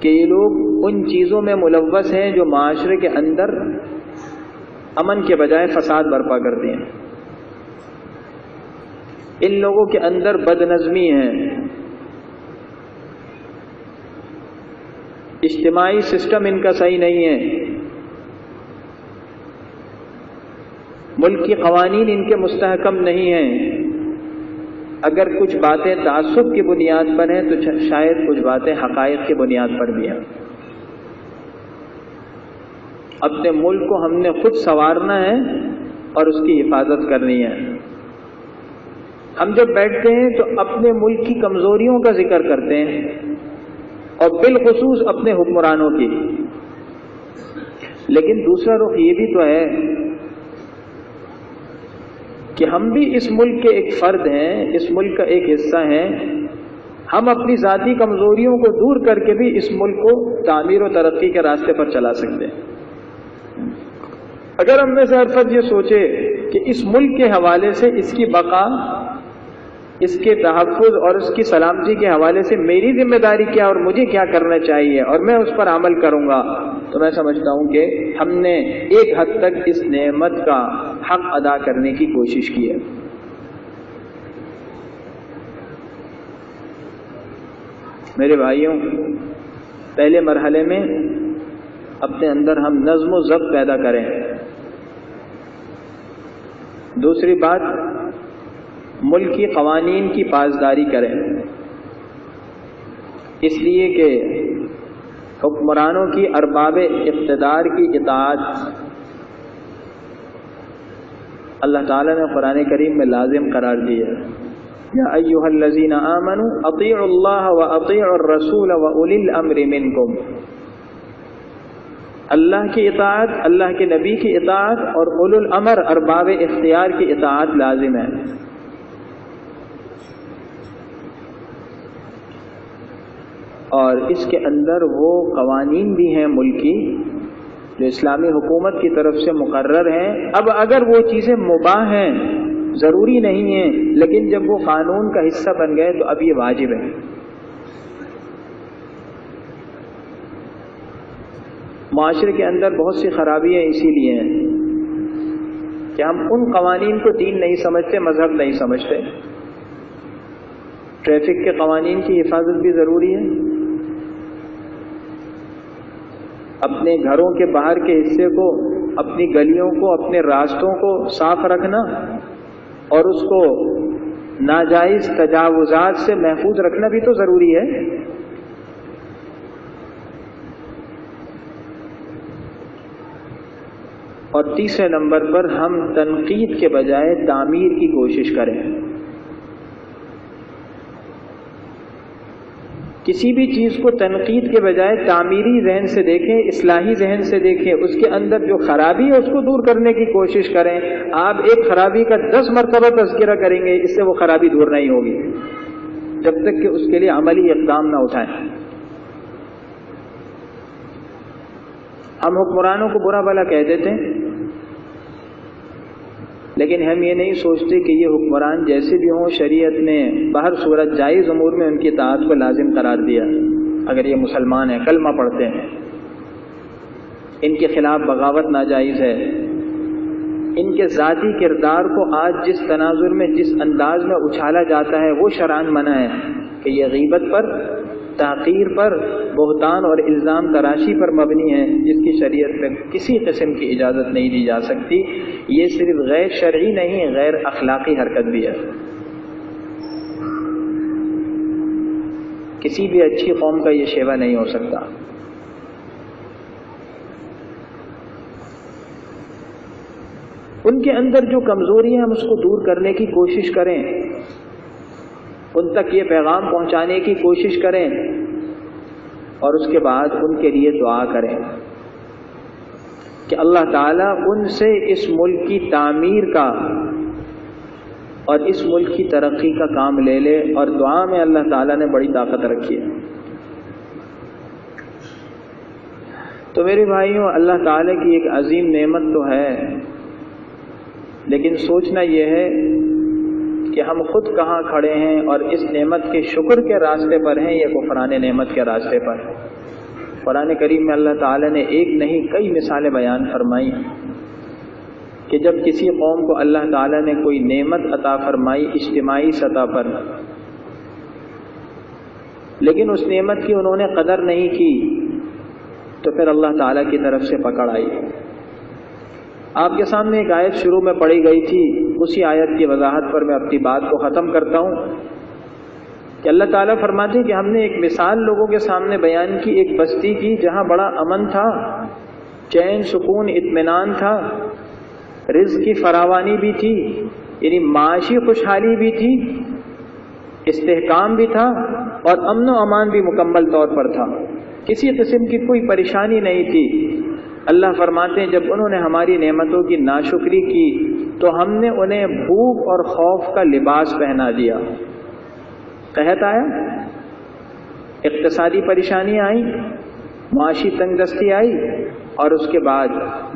کہ یہ لوگ ان چیزوں میں ملوث ہیں جو معاشرے کے اندر امن کے بجائے فساد برپا کرتے ہیں۔ ان لوگوں کے اندر بد نظمی ہے، اجتماعی سسٹم ان کا صحیح نہیں ہے، ملک کی قوانین ان کے مستحکم نہیں ہیں۔ اگر کچھ باتیں تعصب کی بنیاد پر ہیں تو شاید کچھ باتیں حقائق کی بنیاد پر بھی ہیں۔ اپنے ملک کو ہم نے خود سنوارنا ہے اور اس کی حفاظت کرنی ہے۔ ہم جب بیٹھتے ہیں تو اپنے ملک کی کمزوریوں کا ذکر کرتے ہیں اور بالخصوص اپنے حکمرانوں کی، لیکن دوسرا رخ یہ بھی تو ہے کہ ہم بھی اس ملک کے ایک فرد ہیں، اس ملک کا ایک حصہ ہیں۔ ہم اپنی ذاتی کمزوریوں کو دور کر کے بھی اس ملک کو تعمیر و ترقی کے راستے پر چلا سکتے ہیں۔ اگر ہم میں سے ہر فرد یہ سوچے کہ اس ملک کے حوالے سے، اس کی بقا، اس کے تحفظ اور اس کی سلامتی کے حوالے سے میری ذمہ داری کیا اور مجھے کیا کرنا چاہیے اور میں اس پر عمل کروں گا، تو میں سمجھتا ہوں کہ ہم نے ایک حد تک اس نعمت کا حق ادا کرنے کی کوشش کی ہے۔ میرے بھائیوں، پہلے مرحلے میں اپنے اندر ہم نظم و ضبط پیدا کریں۔ دوسری بات، ملکی قوانین کی پاسداری کریں، اس لیے کہ حکمرانوں کی، ارباب اقتدار کی اطاعت اللہ تعالیٰ نے قرآن کریم میں لازم قرار دی ہے۔ یا ایھا الذین آمنوا اطیعوا اللہ واطیعوا الرسول واولی الامر منکم۔ اللہ کی اطاعت، اللہ کے نبی کی اطاعت اور اولو الامر، ارباب اختیار کی اطاعت لازم ہے۔ اور اس کے اندر وہ قوانین بھی ہیں ملکی جو اسلامی حکومت کی طرف سے مقرر ہیں۔ اب اگر وہ چیزیں مباح ہیں، ضروری نہیں ہیں، لیکن جب وہ قانون کا حصہ بن گئے تو اب یہ واجب ہے۔ معاشرے کے اندر بہت سی خرابیاں اسی لیے ہیں کہ ہم ان قوانین کو دین نہیں سمجھتے، مذہب نہیں سمجھتے۔ ٹریفک کے قوانین کی حفاظت بھی ضروری ہے، اپنے گھروں کے باہر کے حصے کو، اپنی گلیوں کو، اپنے راستوں کو صاف رکھنا اور اس کو ناجائز تجاوزات سے محفوظ رکھنا بھی تو ضروری ہے۔ اور تیسرے نمبر پر ہم تنقید کے بجائے تعمیر کی کوشش کریں۔ کسی بھی چیز کو تنقید کے بجائے تعمیری ذہن سے دیکھیں، اصلاحی ذہن سے دیکھیں، اس کے اندر جو خرابی ہے اس کو دور کرنے کی کوشش کریں۔ آپ ایک خرابی کا 10 مرتبہ تذکرہ کریں گے، اس سے وہ خرابی دور نہیں ہوگی جب تک کہ اس کے لیے عملی اقدام نہ اٹھائیں۔ ہم حکمرانوں کو برا بھلا کہہ دیتے ہیں، لیکن ہم یہ نہیں سوچتے کہ یہ حکمران جیسے بھی ہوں، شریعت نے بہر صورت جائز امور میں ان کی اطاعت کو لازم قرار دیا۔ اگر یہ مسلمان ہیں، کلمہ پڑھتے ہیں، ان کے خلاف بغاوت ناجائز ہے، ان کے ذاتی کردار کو آج جس تناظر میں، جس انداز میں اچھالا جاتا ہے وہ شرعاً منع ہے کہ یہ غیبت پر، تحقیر پر، بہتان اور الزام تراشی پر مبنی ہے، جس کی شریعت میں کسی قسم کی اجازت نہیں دی جا سکتی۔ یہ صرف غیر شرعی نہیں، غیر اخلاقی حرکت بھی ہے۔ کسی بھی اچھی قوم کا یہ شیوا نہیں ہو سکتا۔ ان کے اندر جو کمزوری ہے ہم اس کو دور کرنے کی کوشش کریں، ان تک یہ پیغام پہنچانے کی کوشش کریں، اور اس کے بعد ان کے لیے دعا کریں کہ اللہ تعالیٰ ان سے اس ملک کی تعمیر کا اور اس ملک کی ترقی کا کام لے لے، اور دعا میں اللہ تعالیٰ نے بڑی طاقت رکھی ہے۔ تو میرے بھائیوں، اللہ تعالیٰ کی ایک عظیم نعمت تو ہے، لیکن سوچنا یہ ہے کہ ہم خود کہاں کھڑے ہیں، اور اس نعمت کے شکر کے راستے پر ہیں یا کفران نعمت کے راستے پر۔ قرآن کریم میں اللہ تعالیٰ نے ایک نہیں کئی مثالیں بیان فرمائی کہ جب کسی قوم کو اللہ تعالیٰ نے کوئی نعمت عطا فرمائی اجتماعی سطح پر، لیکن اس نعمت کی انہوں نے قدر نہیں کی، تو پھر اللہ تعالیٰ کی طرف سے پکڑ آئی۔ آپ کے سامنے ایک آیت شروع میں پڑھی گئی تھی، اسی آیت کی وضاحت پر میں اپنی بات کو ختم کرتا ہوں کہ اللہ تعالیٰ فرماتے ہیں کہ ہم نے ایک مثال لوگوں کے سامنے بیان کی، ایک بستی کی جہاں بڑا امن تھا، چین سکون اطمینان تھا، رزق کی فراوانی بھی تھی، یعنی معاشی خوشحالی بھی تھی، استحکام بھی تھا، اور امن و امان بھی مکمل طور پر تھا، کسی قسم کی کوئی پریشانی نہیں تھی۔ اللہ فرماتے ہیں جب انہوں نے ہماری نعمتوں کی ناشکری کی تو ہم نے انہیں بھوک اور خوف کا لباس پہنا دیا۔ قحط آیا، اقتصادی پریشانی آئی، معاشی تنگ دستی آئی، اور اس کے بعد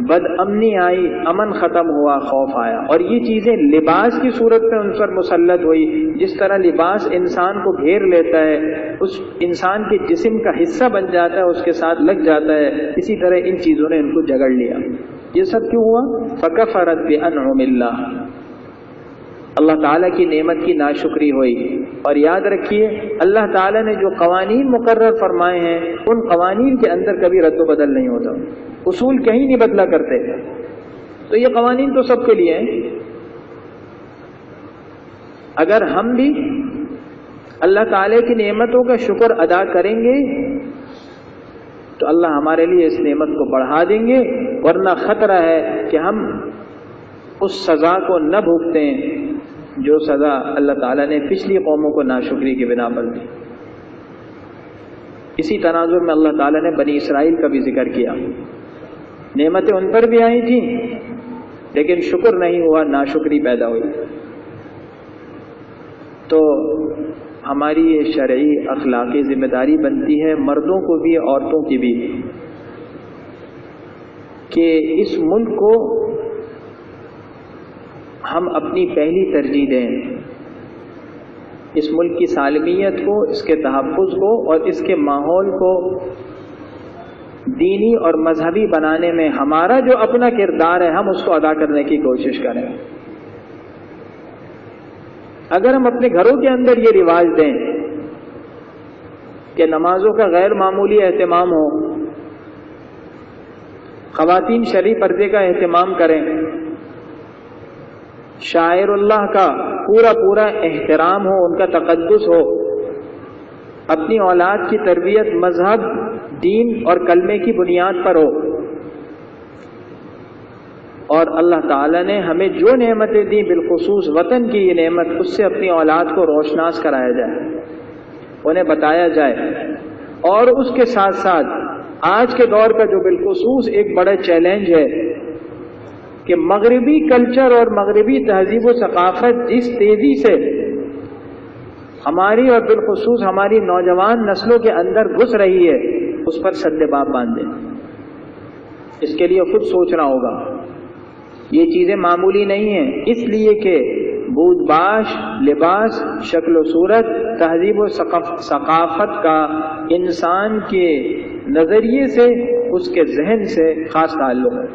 بد امنی آئی، امن ختم ہوا، خوف آیا، اور یہ چیزیں لباس کی صورت میں ان پر مسلط ہوئی۔ جس طرح لباس انسان کو گھیر لیتا ہے، اس انسان کے جسم کا حصہ بن جاتا ہے، اس کے ساتھ لگ جاتا ہے، اسی طرح ان چیزوں نے ان کو جگڑ لیا۔ یہ سب کیوں ہوا؟ فَكَفَرَتْ بِأَنْعُمِ اللَّهِ، اللہ تعالیٰ کی نعمت کی ناشکری ہوئی۔ اور یاد رکھیے اللہ تعالیٰ نے جو قوانین مقرر فرمائے ہیں ان قوانین کے اندر کبھی رد و بدل نہیں ہوتا، اصول کہیں نہیں بدلا کرتے، تو یہ قوانین تو سب کے لیے ہیں۔ اگر ہم بھی اللہ تعالیٰ کی نعمتوں کا شکر ادا کریں گے تو اللہ ہمارے لیے اس نعمت کو بڑھا دیں گے، ورنہ خطرہ ہے کہ ہم اس سزا کو نہ بھگتیں جو سزا اللہ تعالیٰ نے پچھلی قوموں کو ناشکری کی بنا پر دی۔ اسی تناظر میں اللہ تعالیٰ نے بنی اسرائیل کا بھی ذکر کیا، نعمتیں ان پر بھی آئی تھیں لیکن شکر نہیں ہوا، ناشکری پیدا ہوئی۔ تو ہماری یہ شرعی اخلاقی ذمہ داری بنتی ہے، مردوں کو بھی عورتوں کی بھی، کہ اس ملک کو ہم اپنی پہلی ترجیح دیں، اس ملک کی سالمیت کو، اس کے تحفظ کو اور اس کے ماحول کو دینی اور مذہبی بنانے میں ہمارا جو اپنا کردار ہے ہم اس کو ادا کرنے کی کوشش کریں۔ اگر ہم اپنے گھروں کے اندر یہ رواج دیں کہ نمازوں کا غیر معمولی اہتمام ہو، خواتین شرعی پردے کا اہتمام کریں، شاعر اللہ کا پورا احترام ہو، ان کا تقدس ہو، اپنی اولاد کی تربیت مذہب، دین اور کلمے کی بنیاد پر ہو، اور اللہ تعالیٰ نے ہمیں جو نعمتیں دی بالخصوص وطن کی یہ نعمت، اس سے اپنی اولاد کو روشناس کرایا جائے، انہیں بتایا جائے۔ اور اس کے ساتھ ساتھ آج کے دور کا جو بالخصوص ایک بڑا چیلنج ہے کہ مغربی کلچر اور مغربی تہذیب و ثقافت جس تیزی سے ہماری اور بالخصوص ہماری نوجوان نسلوں کے اندر گھس رہی ہے، اس پر سد باب باندھیں۔ اس کے لیے خود سوچنا ہوگا، یہ چیزیں معمولی نہیں ہیں، اس لیے کہ بود باش، لباس، شکل و صورت، تہذیب و ثقافت کا انسان کے نظریے سے، اس کے ذہن سے خاص تعلق ہے۔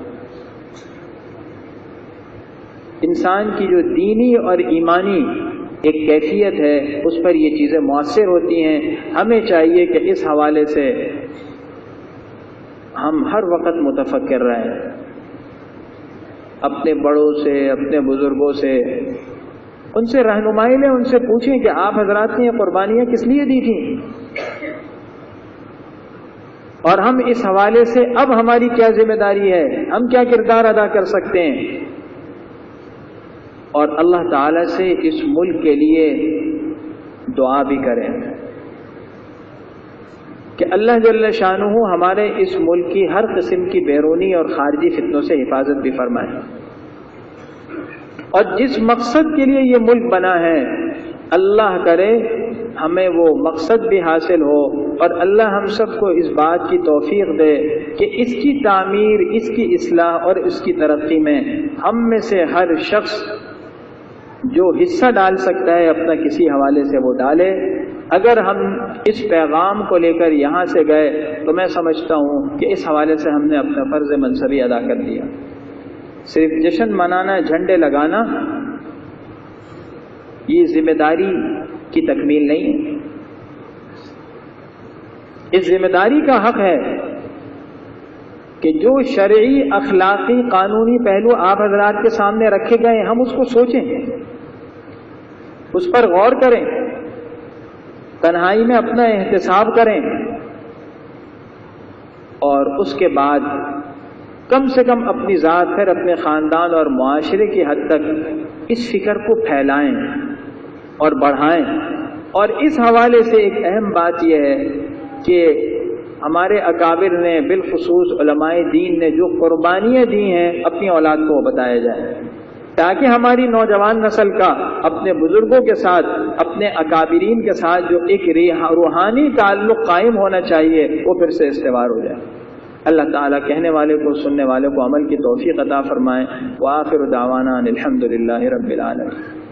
انسان کی جو دینی اور ایمانی ایک کیفیت ہے اس پر یہ چیزیں مؤثر ہوتی ہیں۔ ہمیں چاہیے کہ اس حوالے سے ہم ہر وقت متفکر رہیں، اپنے بڑوں سے، اپنے بزرگوں سے، ان سے رہنمائی لیں، ان سے پوچھیں کہ آپ حضرات نے یہ قربانیاں کس لیے دی تھیں، اور ہم اس حوالے سے اب ہماری کیا ذمہ داری ہے، ہم کیا کردار ادا کر سکتے ہیں۔ اور اللہ تعالیٰ سے اس ملک کے لیے دعا بھی کریں کہ اللہ جل شانہ ہمارے اس ملک کی ہر قسم کی بیرونی اور خارجی فتنوں سے حفاظت بھی فرمائے، اور جس مقصد کے لیے یہ ملک بنا ہے اللہ کرے ہمیں وہ مقصد بھی حاصل ہو، اور اللہ ہم سب کو اس بات کی توفیق دے کہ اس کی تعمیر، اس کی اصلاح اور اس کی ترقی میں ہم میں سے ہر شخص جو حصہ ڈال سکتا ہے اپنا کسی حوالے سے وہ ڈالے۔ اگر ہم اس پیغام کو لے کر یہاں سے گئے تو میں سمجھتا ہوں کہ اس حوالے سے ہم نے اپنا فرض منصبی ادا کر دیا۔ صرف جشن منانا، جھنڈے لگانا یہ ذمہ داری کی تکمیل نہیں ہے۔ اس ذمہ داری کا حق ہے کہ جو شرعی، اخلاقی، قانونی پہلو آپ حضرات کے سامنے رکھے گئے ہم اس کو سوچیں، اس پر غور کریں، تنہائی میں اپنا احتساب کریں، اور اس کے بعد کم سے کم اپنی ذات، پھر اپنے خاندان اور معاشرے کی حد تک اس فکر کو پھیلائیں اور بڑھائیں۔ اور اس حوالے سے ایک اہم بات یہ ہے کہ ہمارے اکابر نے، بالخصوص علماء دین نے جو قربانیاں دی ہیں اپنی اولاد کو بتایا جائے، تاکہ ہماری نوجوان نسل کا اپنے بزرگوں کے ساتھ، اپنے اکابرین کے ساتھ جو ایک روحانی تعلق قائم ہونا چاہیے وہ پھر سے استوار ہو جائے۔ اللہ تعالیٰ کہنے والے کو، سننے والے کو عمل کی توفیق عطا فرمائے۔ وآخر دعوانا ان الحمدللہ رب العالمین۔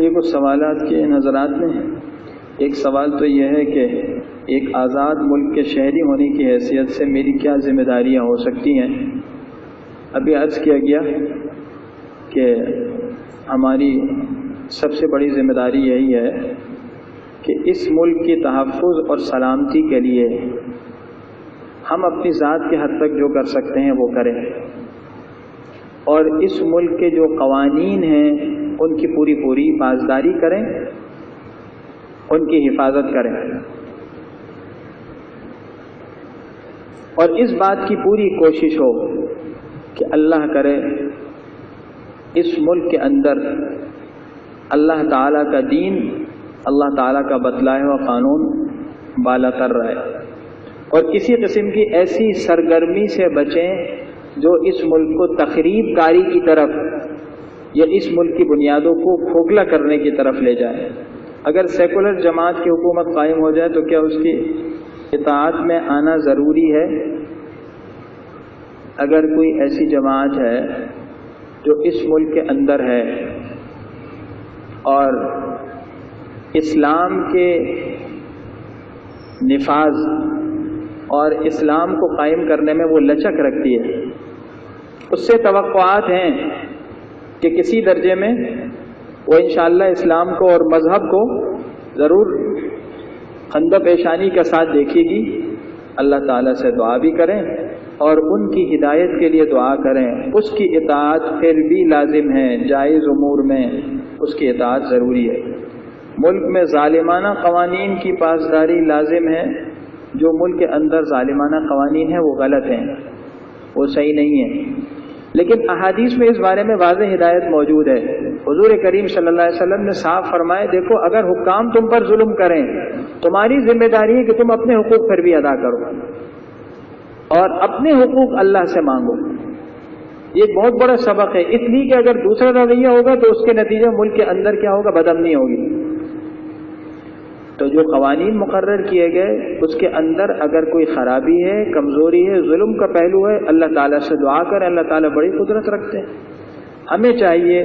یہ کچھ سوالات کے نظرات میں ایک سوال تو یہ ہے کہ ایک آزاد ملک کے شہری ہونے کی حیثیت سے میری کیا ذمہ داریاں ہو سکتی ہیں؟ ابھی عرض کیا گیا کہ ہماری سب سے بڑی ذمہ داری یہی ہے کہ اس ملک کی تحفظ اور سلامتی کے لیے ہم اپنی ذات کے حد تک جو کر سکتے ہیں وہ کریں، اور اس ملک کے جو قوانین ہیں ان کی پوری پاسداری کریں، ان کی حفاظت کریں، اور اس بات کی پوری کوشش ہو کہ اللہ کرے اس ملک کے اندر اللہ تعالیٰ کا دین، اللہ تعالیٰ کا بتلایا ہوا قانون بالا تر رہے، اور کسی قسم کی ایسی سرگرمی سے بچیں جو اس ملک کو تخریب کاری کی طرف یا اس ملک کی بنیادوں کو کھوکھلا کرنے کی طرف لے جائے۔ اگر سیکولر جماعت کی حکومت قائم ہو جائے تو کیا اس کی اطاعت میں آنا ضروری ہے؟ اگر کوئی ایسی جماعت ہے جو اس ملک کے اندر ہے اور اسلام کے نفاذ اور اسلام کو قائم کرنے میں وہ لچک رکھتی ہے، اس سے توقعات ہیں کہ کسی درجے میں وہ انشاءاللہ اسلام کو اور مذہب کو ضرور خندہ پیشانی کے ساتھ دیکھے گی۔ اللہ تعالیٰ سے دعا بھی کریں اور ان کی ہدایت کے لیے دعا کریں، اس کی اطاعت پھر بھی لازم ہے، جائز امور میں اس کی اطاعت ضروری ہے۔ ملک میں ظالمانہ قوانین کی پاسداری لازم ہے، جو ملک کے اندر ظالمانہ قوانین ہیں وہ غلط ہیں، وہ صحیح نہیں ہیں، لیکن احادیث میں اس بارے میں واضح ہدایت موجود ہے۔ حضور کریم صلی اللہ علیہ وسلم نے صاف فرمائے، دیکھو اگر حکام تم پر ظلم کریں تمہاری ذمہ داری ہے کہ تم اپنے حقوق پھر بھی ادا کرو اور اپنے حقوق اللہ سے مانگو۔ یہ ایک بہت بڑا سبق ہے، اس لیے کہ اگر دوسرا رویہ ہوگا تو اس کے نتیجے ملک کے اندر کیا ہوگا؟ بدامنی ہوگی۔ تو جو قوانین مقرر کیے گئے اس کے اندر اگر کوئی خرابی ہے، کمزوری ہے، ظلم کا پہلو ہے، اللہ تعالیٰ سے دعا کریں، اللہ تعالیٰ بڑی قدرت رکھتے ہیں۔ ہمیں چاہیے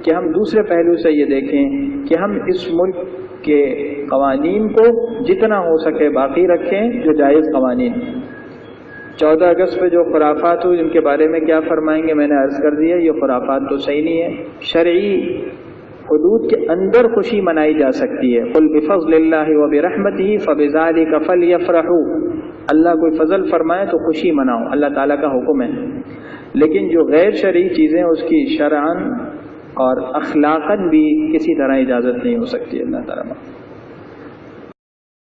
کہ ہم دوسرے پہلو سے یہ دیکھیں کہ ہم اس ملک کے قوانین کو جتنا ہو سکے باقی رکھیں، جو جائز قوانین۔ 14 اگست پہ جو خرافات ہوئی ان کے بارے میں کیا فرمائیں گے؟ میں نے عرض کر دیا، یہ خرافات تو صحیح نہیں ہے۔ شرعی حدود کے اندر خوشی منائی جا سکتی ہے۔ قل بفضل اللہ وبرحمتہ فبذلک فلیفرحوا، اللہ کوئی فضل فرمائے تو خوشی مناؤ، اللہ تعالیٰ کا حکم ہے، لیکن جو غیر شرعی چیزیں اس کی شرعاً اور اخلاقاً بھی کسی طرح اجازت نہیں ہو سکتی۔ اللہ تعالیٰ